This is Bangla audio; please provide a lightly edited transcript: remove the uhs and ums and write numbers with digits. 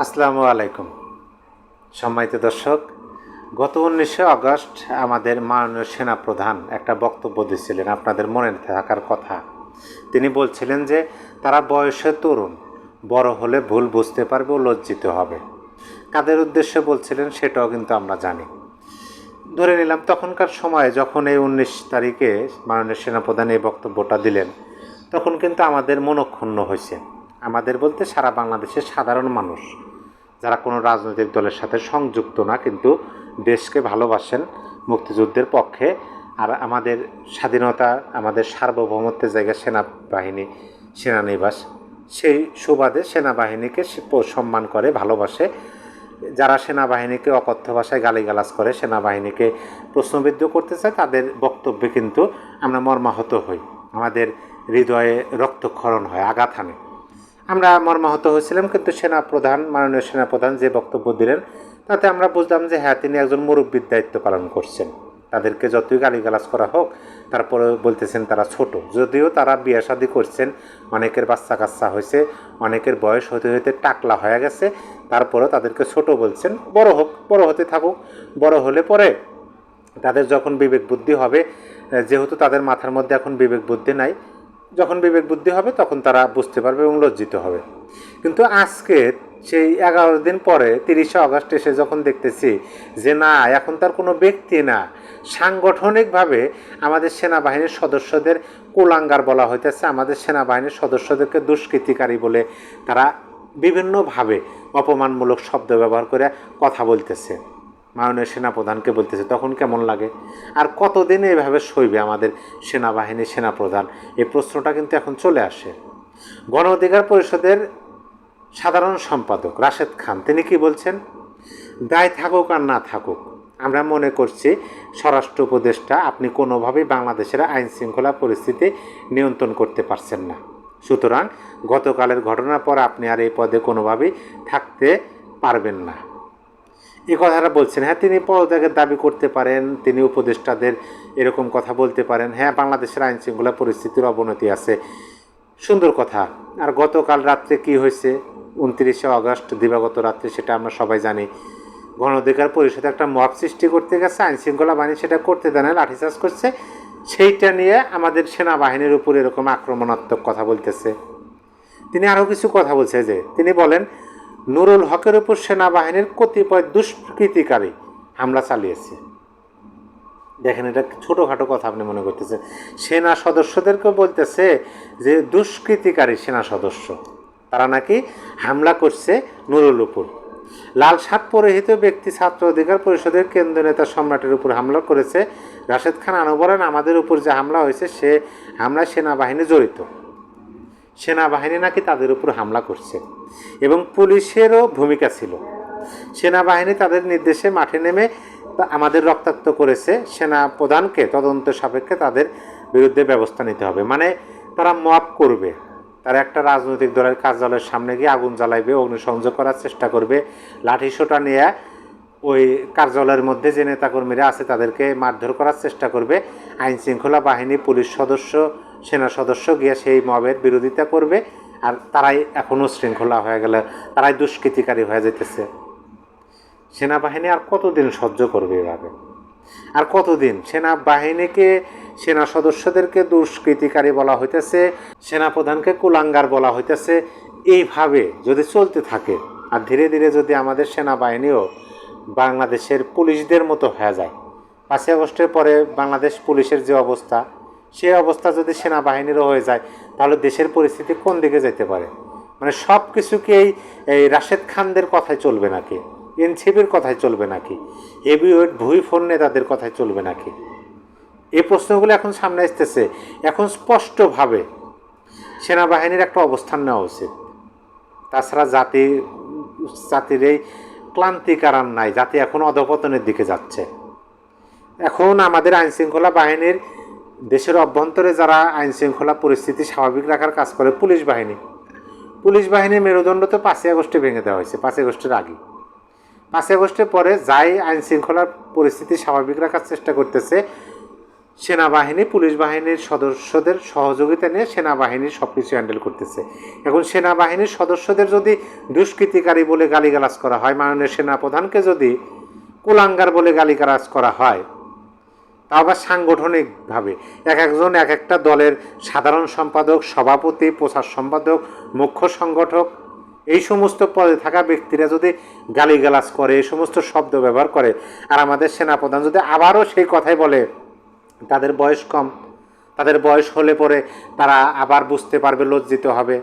আসসালামু আলাইকুম সম্মানিত দর্শক। গত 19শে আগস্ট আমাদের মাননীয় সেনাপ্রধান একটা বক্তব্য দিয়েছিলেন, আপনাদের মনে থাকার কথা। তিনি বলছিলেন যে তারা বয়সে তরুণ, বড় হলে ভুল বুঝতে পারবে ও লজ্জিত হবে। কাদের উদ্দেশ্যে বলছিলেন সেটাও কিন্তু আমরা জানি। ধরে নিলাম তখনকার সময়ে যখন এই 19 তারিখে মাননীয় সেনাপ্রধান এই বক্তব্যটা দিলেন, তখন কিন্তু আমাদের মনক্ষুণ্ণ হয়েছে। আমাদের বলতে সারা বাংলাদেশের সাধারণ মানুষ যারা কোনো রাজনৈতিক দলের সাথে সংযুক্ত না, কিন্তু দেশকে ভালোবাসেন, মুক্তিযুদ্ধের পক্ষে, আর আমাদের স্বাধীনতা, আমাদের সার্বভৌমত্বের জায়গা সেনাবাহিনী, সেনানিবাস, সেই সুবাদে সেনাবাহিনীকে সম্মান করে, ভালোবাসে। যারা সেনাবাহিনীকে অকথ্য ভাষায় গালিগালাজ করে, সেনাবাহিনীকে প্রশ্নবিদ্ধ করতে চায়, তাদের বক্তব্যে কিন্তু আমরা মর্মাহত হই, আমাদের হৃদয়ে রক্তক্ষরণ হয়, আঘাত হানে। আমরা মর্মাহত হয়েছিলাম, কিন্তু সেনাপ্রধান, মাননীয় সেনাপ্রধান যে বক্তব্য দিলেন তাতে আমরা বুঝলাম যে হ্যাঁ, তিনি একজন মুরব্বীর দায়িত্ব পালন করছেন। তাদেরকে যতই গালিগালাজ করা হোক, তারপরে বলতেছেন তারা ছোট, যদিও তারা বিয়ে শাদী করছেন, অনেকের বাচ্চা কাচ্চা হয়েছে, অনেকের বয়স হতে হতে টাকলা হয়ে গেছে, তারপরেও তাদেরকে ছোট বলছেন। বড় হোক, বড় হতে থাকুক, বড় হলে পরে তাদের যখন বিবেক বুদ্ধি হবে, যেহেতু তাদের মাথার মধ্যে এখন বিবেক বুদ্ধি নাই, যখন বিবেক বুদ্ধি হবে তখন তারা বুঝতে পারবে এবং লজ্জিত হবে। কিন্তু আজকে সেই 11 দিন পরে 30শে আগস্ট এসে যখন দেখতেছি যে না, এখন তার কোনো ব্যক্তি না, সাংগঠনিকভাবে আমাদের সেনাবাহিনীর সদস্যদের কুলাঙ্গার বলা হইতেছে, আমাদের সেনাবাহিনীর সদস্যদেরকে দুষ্কৃতিকারী বলে তারা বিভিন্নভাবে অপমানমূলক শব্দ ব্যবহার করে কথা বলতেছে, মাননীয় সেনাপ্রধানকে বলতেছে, তখন কেমন লাগে? আর কতদিন এইভাবে সইবে আমাদের সেনাবাহিনী, সেনাপ্রধান? এই প্রশ্নটা কিন্তু এখন চলে আসে। গণ অধিকার পরিষদের সাধারণ সম্পাদক রাশেদ খান তিনি কি বলছেন? দায় থাকুক আর না থাকুক, আমরা মনে করছি স্বরাষ্ট্র উপদেষ্টা আপনি কোনোভাবেই বাংলাদেশের আইন শৃঙ্খলা পরিস্থিতি নিয়ন্ত্রণ করতে পারছেন না, সুতরাং গতকালের ঘটনার পর আপনি আর এই পদে কোনোভাবেই থাকতে পারবেন না, এই কথাটা বলছেন। হ্যাঁ, তিনি পদত্যাগের দাবি করতে পারেন, তিনি উপদেষ্টাদের এরকম কথা বলতে পারেন, হ্যাঁ বাংলাদেশের আইন শৃঙ্খলা পরিস্থিতির অবনতি আছে, সুন্দর কথা। আর গতকাল রাত্রে কি হয়েছে, 29শে আগস্ট দিবাগত রাত্রে, সেটা আমরা সবাই জানি। গণ অধিকার পরিষদ একটা মব সৃষ্টি করতে গেছে, আইন শৃঙ্খলা বাহিনী সেটা করতে দেয় না, লাঠিচার্জ করছে, সেইটা নিয়ে আমাদের সেনাবাহিনীর উপর এরকম আক্রমণাত্মক কথা বলতেছে। তিনি আরও কিছু কথা বলছে, যে তিনি বলেন নুরুল হকের উপর সেনাবাহিনীর কতিপয় দুষ্কৃতিকারী হামলা চালিয়েছে। দেখেন, এটা ছোটোখাটো কথা আপনি মনে করতেছেন, সেনা সদস্যদেরকে বলতেছে যে দুষ্কৃতিকারী সেনা সদস্য, তারা নাকি হামলা করছে নুরুল উপর। লাল শার্ট পরিহিত ব্যক্তি ছাত্র অধিকার পরিষদের কেন্দ্রীয় নেতা সম্রাটের উপর হামলা করেছে। রাশেদ খান আরও বলেন আমাদের উপর যে হামলা হয়েছে সে হামলায় সেনাবাহিনী জড়িত, সেনাবাহিনী নাকি তাদের উপর হামলা করছে এবং পুলিশেরও ভূমিকা ছিল। সেনাবাহিনী তাদের নির্দেশে মাঠে নেমে আমাদের রক্তাক্ত করেছে, সেনা প্রধানকে তদন্ত সাপেক্ষে তাদের বিরুদ্ধে ব্যবস্থা নিতে হবে। মানে তারা মব করবে, তারা একটা রাজনৈতিক দলের কার্যালয়ের সামনে গিয়ে আগুন জ্বালাইবে, অগ্নিসংযোগ করার চেষ্টা করবে, লাঠিসোঁটা নিয়ে ওই কার্যালয়ের মধ্যে যে নেতাকর্মীরা আছে তাদেরকে মারধর করার চেষ্টা করবে। আইন শৃঙ্খলা বাহিনী, পুলিশ সদস্য, সেনা সদস্য গিয়ে সেই মবের বিরোধিতা করবে, আর তারাই এখনও শৃঙ্খলা হয়ে গেলে তারাই দুষ্কৃতিকারী হয়ে যেতেছে। সেনাবাহিনী আর কতদিন সহ্য করবে এভাবে? আর কতদিন সেনাবাহিনীকে, সেনা সদস্যদেরকে দুষ্কৃতিকারী বলা হইতেছে, সেনাপ্রধানকে কুলাঙ্গার বলা হইতেছে? এইভাবে যদি চলতে থাকে আর ধীরে ধীরে যদি আমাদের সেনাবাহিনীও বাংলাদেশের পুলিশদের মতো হয়ে যায়, 5ই আগস্টের পরে বাংলাদেশ পুলিশের যে অবস্থা, সেই অবস্থা যদি সেনাবাহিনীরও হয়ে যায়, তাহলে দেশের পরিস্থিতি কোন দিকে যেতে পারে? মানে সব কিছু কি এই রাশেদ খানদের কথাই চলবে নাকি? এনসিপির কথাই চলবে নাকি? হেভিওয়েট ভুই ফোন নেতাদের কথাই চলবে নাকি? এই প্রশ্নগুলো এখন সামনে আসতেছে। এখন স্পষ্টভাবে সেনাবাহিনীর একটা অবস্থান নেওয়া উচিত। তাছাড়া জাতির এই ক্লান্তিকার আর নাই, জাতি এখন অধপতনের দিকে যাচ্ছে। এখন আমাদের আইনশৃঙ্খলা বাহিনীর, দেশের অভ্যন্তরে যারা আইনশৃঙ্খলা পরিস্থিতি স্বাভাবিক রাখার কাজ করে, পুলিশ বাহিনীর মেরুদণ্ড তো 5ই আগস্টে ভেঙে দেওয়া হয়েছে, 5ই আগস্টের আগে। 5ই আগস্টের পরে যাই আইন শৃঙ্খলার পরিস্থিতি স্বাভাবিক রাখার চেষ্টা করতেছে, সেনাবাহিনী পুলিশ বাহিনীর সদস্যদের সহযোগিতা নিয়ে সেনাবাহিনী সব কিছু হ্যান্ডেল করতেছে। এখন সেনাবাহিনীর সদস্যদের যদি দুষ্কৃতিকারী বলে গালিগালাজ করা হয়, মাননীয় সেনাপ্রধানকে যদি কুলাঙ্গার বলে গালিগালাজ করা হয়, তা আবার সাংগঠনিকভাবে এক একজন এক একটা দলের সাধারণ সম্পাদক, সভাপতি, প্রচার সম্পাদক, মুখ্য সংগঠক, এই সমস্ত পদে থাকা ব্যক্তিরা যদি গালিগালাজ করে, এই সমস্ত শব্দ ব্যবহার করে, আর আমাদের সেনাপ্রধান যদি আবারও সেই কথাই বলে, তাদের বয়স কম, তাদের বয়স হলে পরে তারা আবার বুঝতে পারবে, লজ্জিত হবে।